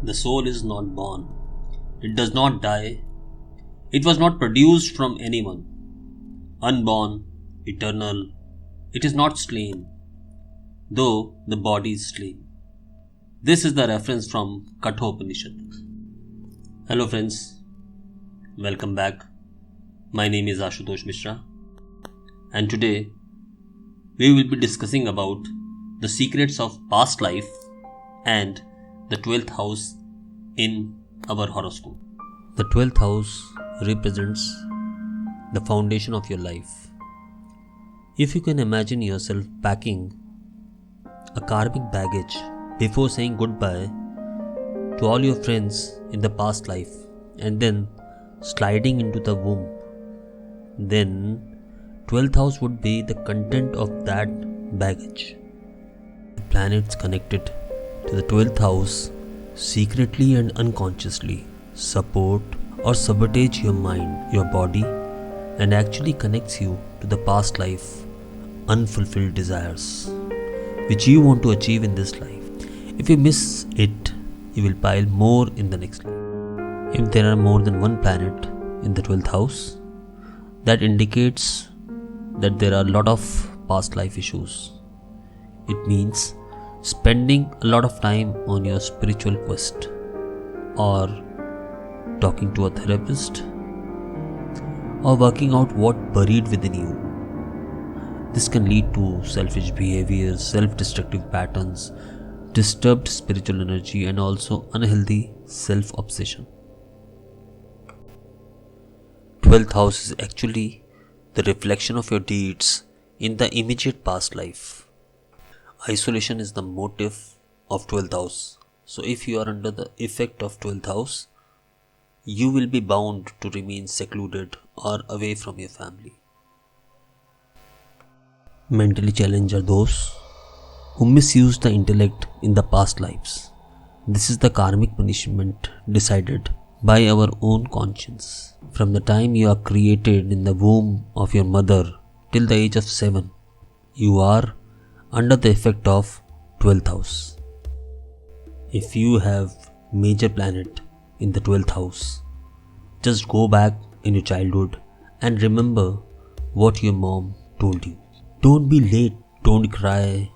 The soul is not born. It does not die. It was not produced from anyone. Unborn, eternal, it is not slain, though the body is slain. This is the reference from Kathopanishad. Hello friends, welcome back. My name is Ashutosh Mishra, and today we will be discussing about the secrets of past life and the 12th house in our horoscope. The 12th house represents the foundation of your life. If you can imagine yourself packing a karmic baggage before saying goodbye to all your friends in the past life and then sliding into the womb, then 12th house would be the content of that baggage. The planets connected to the 12th house secretly and unconsciously support or sabotage your mind, your body, and actually connects you to the past life unfulfilled desires which you want to achieve in this life. If you miss it, you will pile more in the next life. If there are more than one planet in the 12th house, that indicates that there are a lot of past life issues. It means spending a lot of time on your spiritual quest or talking to a therapist or working out what buried within you. This can lead to selfish behaviors, self-destructive patterns, disturbed spiritual energy, and also unhealthy self-obsession. 12th house is actually the reflection of your deeds in the immediate past life. Isolation is the motive of 12th house. So if you are under the effect of 12th house, you will be bound to remain secluded or away from your family. Mentally challenged are those who misuse the intellect in the past lives. This is the karmic punishment decided by our own conscience. From the time you are created in the womb of your mother till the age of 7, you are under the effect of 12th house. If you have major planet in the 12th house, just go back in your childhood and remember what your mom told you. Don't be late, don't cry,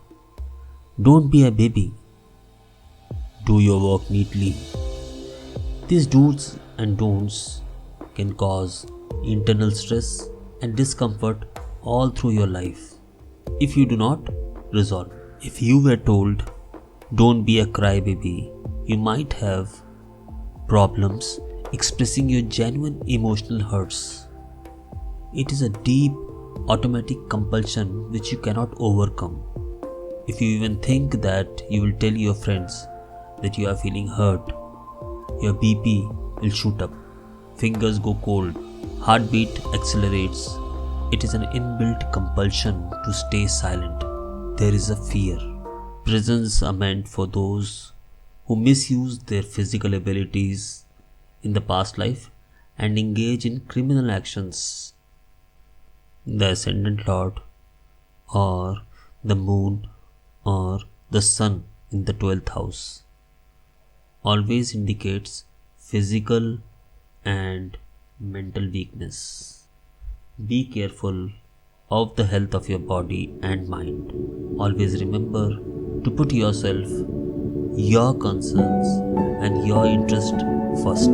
don't be a baby. Do your work neatly. These do's and don'ts can cause internal stress and discomfort all through your life if you do not resolve. If you were told don't be a crybaby, you might have problems expressing your genuine emotional hurts. It is a deep automatic compulsion which you cannot overcome. If you even think that you will tell your friends that you are feeling hurt, your BP will shoot up, fingers go cold, heartbeat accelerates. It is an inbuilt compulsion to stay silent. There is a fear. Prisons are meant for those who misuse their physical abilities in the past life and engage in criminal actions. The ascendant lord or the moon or the sun in the 12th house always indicates physical and mental weakness. Be careful of the health of your body and mind. Always remember to put yourself, your concerns and your interest first.